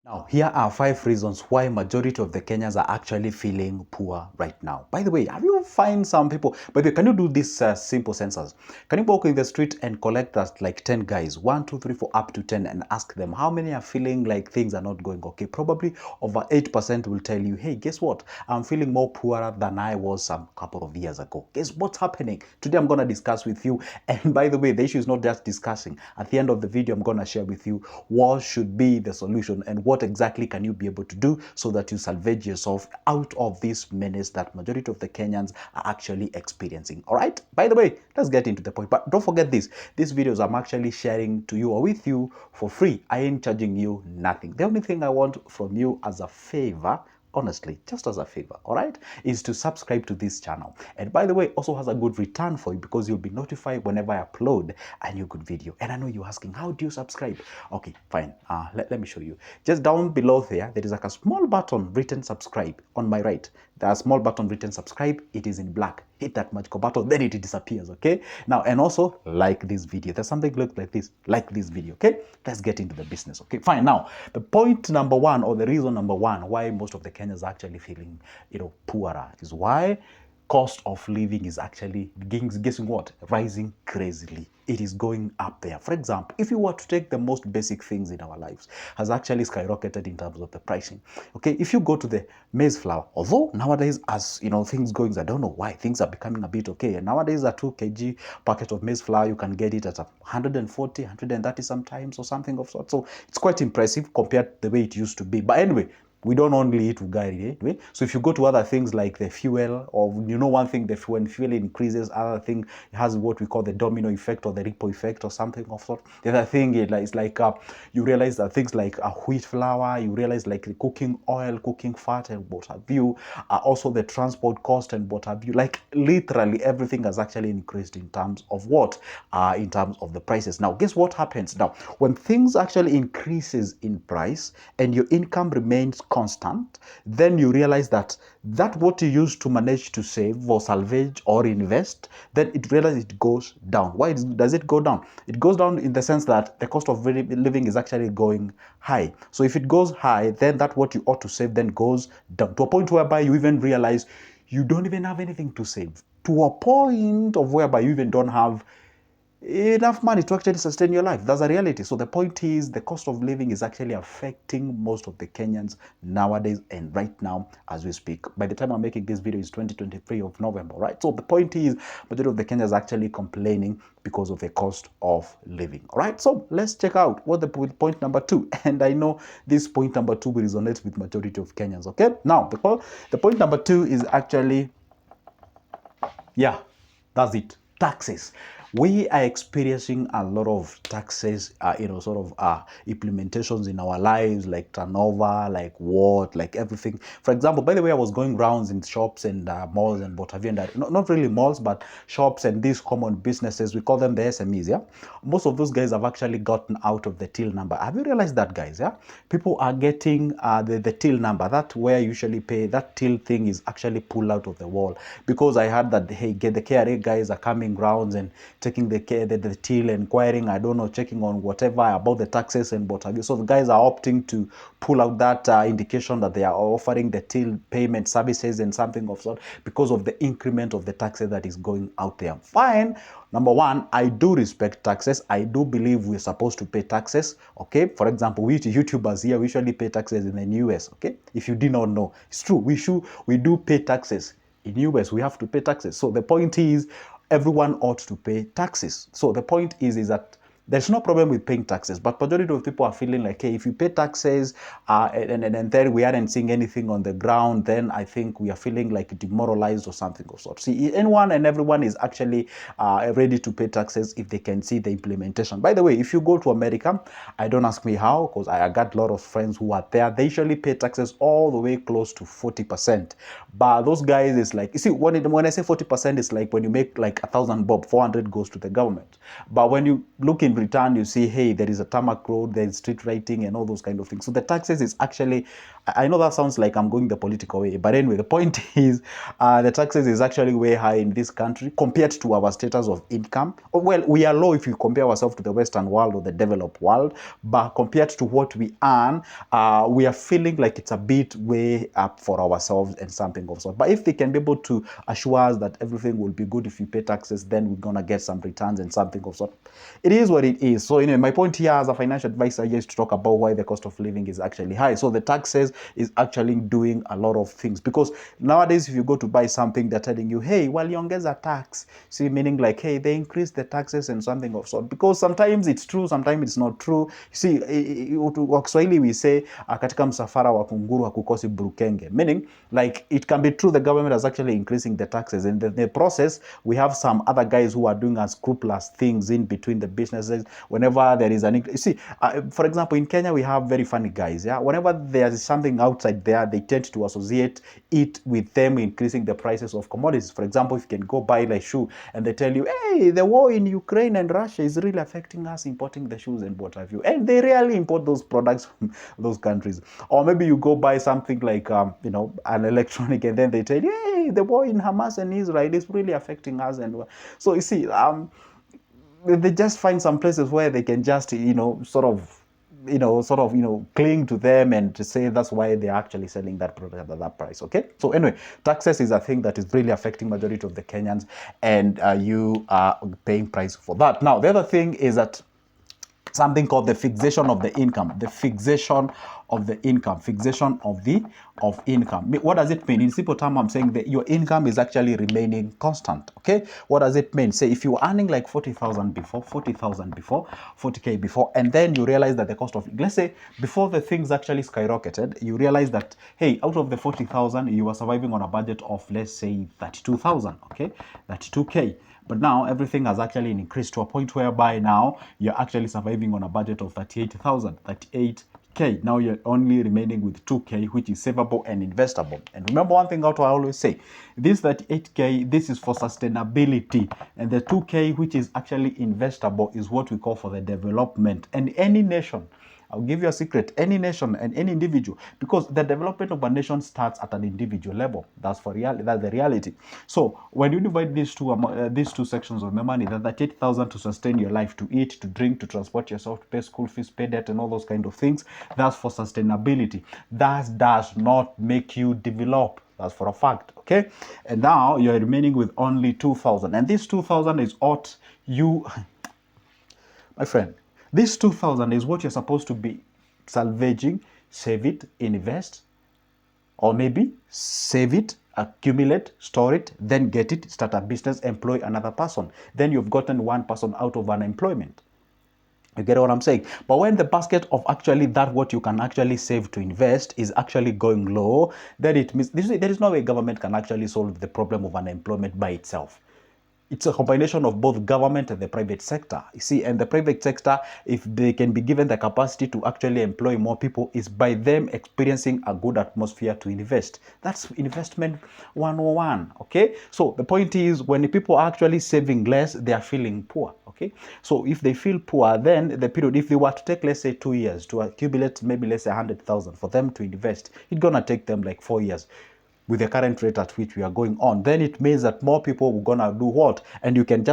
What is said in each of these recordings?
Now, here are 5 reasons why majority of the Kenyans are actually feeling poor right now. By the way, have you find some people, by the way, can you do this simple census? Can you walk in the street and collect that like 10 guys, 1, 2, 3, 4, up to 10 and ask them how many are feeling like things are not going okay? Probably over 8% will tell you, hey, guess what? I'm feeling more poorer than I was some couple of years ago. Guess what's happening? Today I'm going to discuss with you. And by the way, the issue is not just discussing. At the end of the video, I'm going to share with you what should be the solution and what exactly can you be able to do so that you salvage yourself out of this menace that majority of the Kenyans are actually experiencing. All right, by the way, let's get into the point, but don't forget this. These videos I'm actually sharing to you or with you for free. I ain't charging you nothing. The only thing I want from you as a favor, honestly, just as a favor, all right, is to subscribe to this channel. And by the way, also has a good return for you because you'll be notified whenever I upload a new good video. And I know you're asking, how do you subscribe? Okay, fine. Let me show you. Just down below there is like a small button written subscribe on my right. There's a small button written subscribe. It is in black. Hit that magical button, then it disappears, okay? Now, and also like this video. There's something look like this, like this video, okay? Let's get into the business, okay? Fine. Now, the point number one, or the reason number one why most of the Kenyans are actually feeling, poorer is why cost of living is actually, guessing what? Rising crazily. It is going up there. For example, if you were to take the most basic things in our lives, has actually skyrocketed in terms of the pricing. Okay, if you go to the maize flour, although nowadays, as you know, things going, I don't know why things are becoming a bit okay. And nowadays, a 2 kg packet of maize flour, you can get it at 140, 130 sometimes, or something of sort. So it's quite impressive compared to the way it used to be. But anyway, we don't only eat ugali, eh? So if you go to other things like the fuel, or one thing, when fuel increases, other thing has what we call the domino effect or the ripple effect or something of sort. The other thing is like you realize that things like wheat flour, you realize like the cooking oil, cooking fat, and what have you, also the transport cost and what have you. Like literally everything has actually increased in terms of what, in terms of the prices. Now, guess what happens now when things actually increases in price and your income remains constant? Then you realize that what you used to manage to save or salvage or invest, then it realizes it goes down. Why does it go down? It goes down in the sense that the cost of living is actually going high. So if it goes high, then that what you ought to save then goes down to a point whereby you even realize you don't even have anything to save, to a point of whereby you even don't have enough money to actually sustain your life. That's a reality. So the point is, the cost of living is actually affecting most of the Kenyans nowadays and right now as we speak. By the time I'm making this video, is 2023 of November, right? So the point is, majority of the Kenyans are actually complaining because of the cost of living. All right, so let's check out what the point number 2. And I know this point number 2 will resonate with majority of Kenyans. Okay, now the point number 2 is actually, yeah, that's it, taxes. We are experiencing a lot of taxes, implementations in our lives, like turnover, like what, like everything. For example, by the way, I was going rounds in shops and malls and what have you, and not really malls, but shops and these common businesses, we call them the SMEs, yeah? Most of those guys have actually gotten out of the till number. Have you realized that, guys, yeah? People are getting the till number, that where you usually pay, that till thing is actually pulled out of the wall. Because I heard that, hey, the KRA guys are coming rounds and taking the till, inquiring, I don't know, checking on whatever about the taxes and what have you. So the guys are opting to pull out that indication that they are offering the till payment services and something of sort because of the increment of the taxes that is going out there. Fine. Number one, I do respect taxes. I do believe we're supposed to pay taxes. Okay. For example, we YouTubers here, we usually pay taxes in the US. Okay. If you did not know, it's true. We do pay taxes. In US, we have to pay taxes. So the point is, everyone ought to pay taxes. So the point is that there's no problem with paying taxes, but majority of people are feeling like, hey, if you pay taxes and then we aren't seeing anything on the ground, then I think we are feeling like demoralized or something of sort. See, anyone and everyone is actually ready to pay taxes if they can see the implementation. By the way, if you go to America, I don't ask me how, because I got a lot of friends who are there. They usually pay taxes all the way close to 40%. But those guys is like, you see, when I say 40%, it's like when you make like 1,000 bob, 400 goes to the government. But when you look in return, you see, hey, there is a tarmac road, there is street lighting and all those kind of things. So the taxes is actually, I know that sounds like I'm going the political way, but anyway, the point is the taxes is actually way high in this country compared to our status of income. Well, we are low if you compare ourselves to the Western world or the developed world, but compared to what we earn, we are feeling like it's a bit way up for ourselves and something of sort. But if they can be able to assure us that everything will be good if you pay taxes, then we're gonna get some returns and something of sort. It is what it is. So anyway, my point here as a financial advisor is to talk about why the cost of living is actually high. So the taxes is actually doing a lot of things, because nowadays if you go to buy something, they're telling you, hey, well, a tax. See, meaning like, hey, they increase the taxes and something of sort. Because sometimes it's true, sometimes it's not true. See, kwa Kiswahili we say katika msafara wa kunguru hakukosi burukenge, meaning like it can be true the government is actually increasing the taxes, and in the process we have some other guys who are doing unscrupulous things in between the businesses. Whenever there is an increase, see, for example, in Kenya we have very funny guys. Yeah, whenever there is something outside there, they tend to associate it with them increasing the prices of commodities. For example, if you can go buy a shoe and they tell you, hey, the war in Ukraine and Russia is really affecting us importing the shoes and what have you, and they rarely import those products from those countries. Or maybe you go buy something like an electronic, and then they tell you, hey, the war in Hamas and Israel is really affecting us. And so you see, they just find some places where they can just cling to them and to say that's why they're actually selling that product at that price. Okay, so anyway, taxes is a thing that is really affecting majority of the Kenyans, and you are paying price for that. Now the other thing is that something called the fixation of the income. The fixation of the income. Fixation of the income. What does it mean? In simple terms, I'm saying that your income is actually remaining constant. Okay. What does it mean? Say if you were earning like 40,000 before, 40K before, and then you realize that the cost of, let's say before the things actually skyrocketed, you realize that, hey, out of the 40,000, you were surviving on a budget of, let's say, 32,000. Okay. 32K. But now everything has actually increased to a point whereby now you're actually surviving on a budget of 38,000, 38K. Now you're only remaining with 2K, which is savable and investable. And remember one thing out I always say, this 38K, this is for sustainability. And the 2K, which is actually investable, is what we call for the development. And any nation, I'll give you a secret, any nation and any individual, because the development of a nation starts at an individual level. That's the reality. So when you divide these two sections of the money, that 38,000 to sustain your life, to eat, to drink, to transport yourself, to pay school fees, pay debt, and all those kind of things, that's for sustainability. That does not make you develop. That's for a fact, okay? And now you're remaining with only 2,000. And this 2,000 is what you, my friend, this 2,000 is what you're supposed to be salvaging, save it, invest, or maybe save it, accumulate, store it, then get it, start a business, employ another person. Then you've gotten one person out of unemployment. You get what I'm saying? But when the basket of actually that what you can actually save to invest is actually going low, then it means there is no way government can actually solve the problem of unemployment by itself. It's a combination of both government and the private sector. You see, and the private sector, if they can be given the capacity to actually employ more people, is by them experiencing a good atmosphere to invest. That's investment 101, okay? So the point is, when people are actually saving less, they are feeling poor, okay? So if they feel poor, then the period, if they were to take, let's say, 2 years to accumulate maybe, let's say, 100,000 for them to invest, it's gonna take them like 4 years. With the current rate at which we are going on, then it means that more people will gonna do what? And you can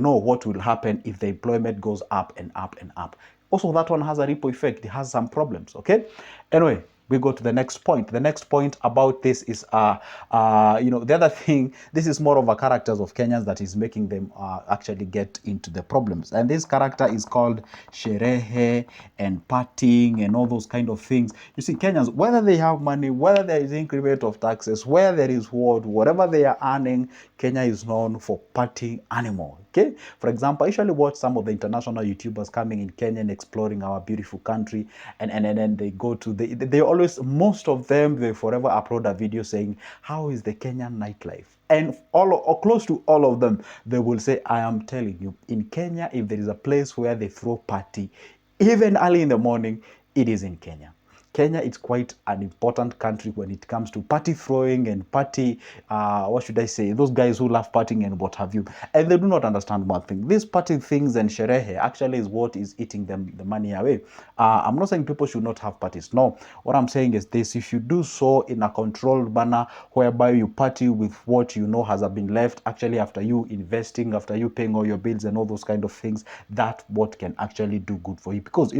know what will happen if the employment goes up and up and up. Also, that one has a ripple effect. It has some problems, okay? Anyway, we go to the next point. The next point about this is, the other thing, this is more of a characters of Kenyans that is making them actually get into the problems. And this character is called sherehe and partying and all those kind of things. You see, Kenyans, whether they have money, whether there is increment of taxes, where there is whatever they are earning, Kenya is known for partying animal. Okay, for example, I usually watch some of the international YouTubers coming in Kenya and exploring our beautiful country, and then they go to they always, most of them, they forever upload a video saying, how is the Kenyan nightlife? And or close to all of them, they will say, I am telling you, in Kenya, if there is a place where they throw party, even early in the morning, it is in Kenya. Kenya is quite an important country when it comes to party throwing and party, what should I say, those guys who love partying and what have you. And they do not understand one thing. These party things and sherehe actually is what is eating them the money away. I'm not saying people should not have parties. No. What I'm saying is this: if you do so in a controlled manner, whereby you party with what you know has been left actually after you investing, after you paying all your bills and all those kind of things, that what can actually do good for you. Because,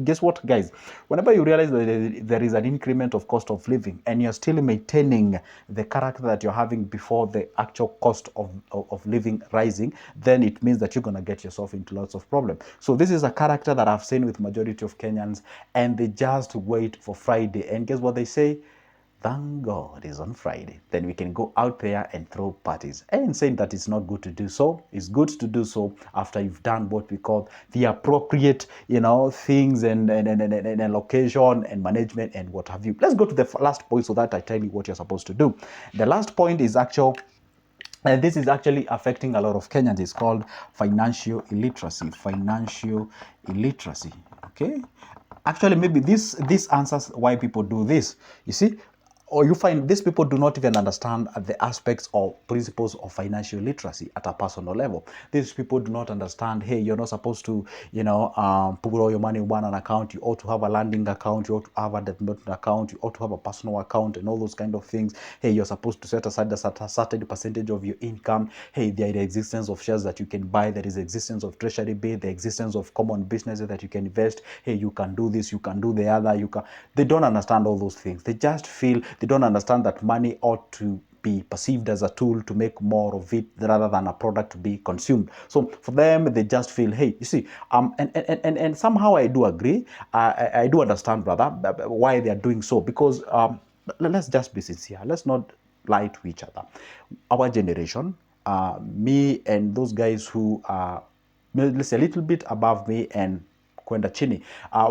guess what, guys? Whenever you realize that there is an increment of cost of living and you're still maintaining the character that you're having before the actual cost of living rising, then it means that you're going to get yourself into lots of problems. So this is a character that I've seen with majority of Kenyans, and they just wait for Friday. And guess what they say? Thank God it's on Friday. Then we can go out there and throw parties. And saying that it's not good to do so. It's good to do so after you've done what we call the appropriate, things and location and management and what have you. Let's go to the last point so that I tell you what you're supposed to do. The last point is actual. And this is actually affecting a lot of Kenyans. It's called financial illiteracy. Financial illiteracy. Okay. Actually, maybe this answers why people do this. You see, or you find these people do not even understand the aspects or principles of financial literacy at a personal level. These people do not understand, hey, you're not supposed to, put all your money in one account. You ought to have a landing account. You ought to have a development account. You ought to have a personal account and all those kind of things. Hey, you're supposed to set aside a certain percentage of your income. Hey, there is the existence of shares that you can buy. There is the existence of treasury bill, the existence of common businesses that you can invest. Hey, you can do this, you can do the other. They don't understand all those things. They just feel they don't understand that money ought to be perceived as a tool to make more of it rather than a product to be consumed. So for them, they just feel, hey, you see, and somehow I do agree. I do understand, brother, why they are doing so, because let's just be sincere. Let's not lie to each other. Our generation, me and those guys who are, let's say, a little bit above me and kwenda chini,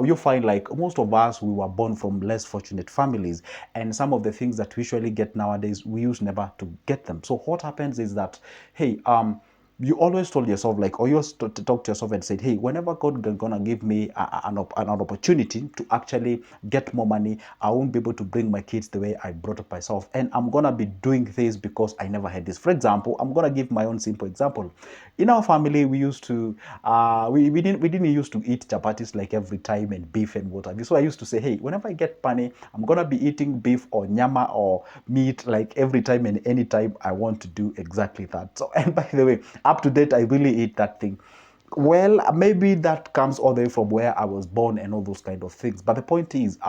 you find like most of us, we were born from less fortunate families, and some of the things that we usually get nowadays, we used never to get them. So what happens is that, hey, you always told yourself, like, or you always talk to yourself and said, hey, whenever God is gonna give me an opportunity to actually get more money, I won't be able to bring my kids the way I brought up myself, and I'm gonna be doing this because I never had this. For example, I'm gonna give my own simple example. In our family, we used to we didn't used to eat chapatis like every time and beef and what have you. So I used to say, hey, whenever I get money, I'm gonna be eating beef or nyama or meat like every time and any time I want to do exactly that. So, and by the way, up to date, I really eat that thing. Well, maybe that comes all the way from where I was born and all those kind of things. But the point is,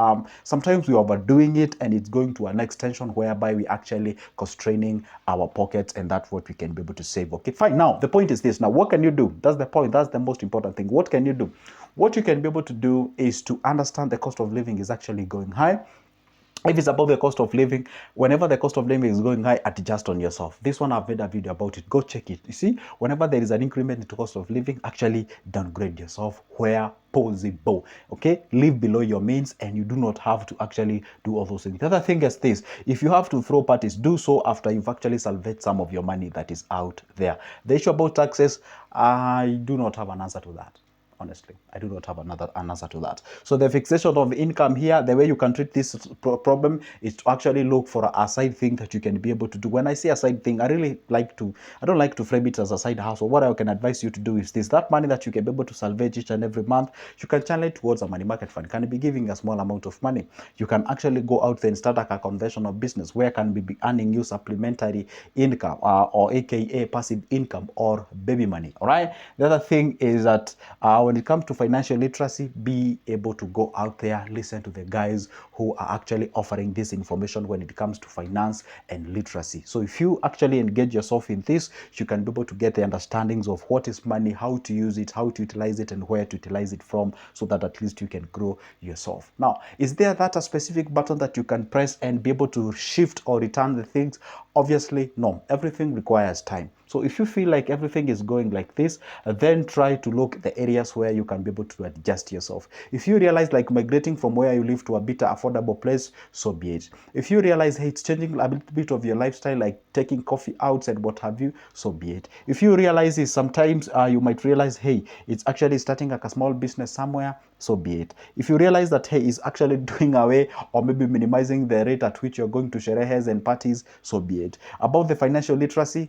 sometimes we're overdoing it, and it's going to an extension whereby we actually constraining our pockets, and that's what we can be able to save. Okay, fine. Now, the point is this. Now, what can you do? That's the point. That's the most important thing. What can you do? What you can be able to do is to understand the cost of living is actually going high. If it's above the cost of living, whenever the cost of living is going high, adjust on yourself. This one, I've made a video about it. Go check it. You see, whenever there is an increment in the cost of living, actually downgrade yourself where possible. Okay, live below your means, and you do not have to actually do all those things. The other thing is this: if you have to throw parties, do so after you've actually salvaged some of your money that is out there. The issue about taxes, I do not have an answer to that. Honestly, I do not have an answer to that. So the fixation of income here, the way you can treat this problem is to actually look for a side thing that you can be able to do. When I say a side thing, I don't like to frame it as a side hustle. What I can advise you to do is this: that money that you can be able to salvage each and every month, you can channel it towards a money market fund. Can be giving a small amount of money. You can actually go out there and start a conventional business where can be earning you supplementary income, or aka passive income or baby money. All right. The other thing is that when it comes to financial literacy, be able to go out there, listen to the guys who are actually offering this information when it comes to finance and literacy. So if you actually engage yourself in this, you can be able to get the understandings of what is money, how to use it, how to utilize it, and where to utilize it from, so that at least you can grow yourself. Now, is there that a specific button that you can press and be able to shift or return the things? Obviously, no. Everything requires time. So if you feel like everything is going like this, then try to look at the areas where you can be able to adjust yourself. If you realize like migrating from where you live to a better affordable place, so be it. If you realize, hey, it's changing a little bit of your lifestyle, like taking coffee outs and what have you, so be it. If you realize is sometimes you might realize, hey, it's actually starting like a small business somewhere, so be it. If you realize that, hey, it's actually doing away or maybe minimizing the rate at which you're going to sherehes and parties, so be it. About the financial literacy,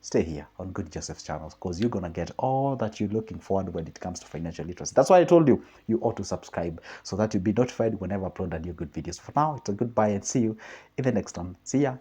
stay here on Good Joseph's channel, because you're going to get all that you're looking forward when it comes to financial literacy. That's why I told you, you ought to subscribe so that you'll be notified whenever I upload a new good videos. For now, it's a goodbye and see you in the next one. See ya.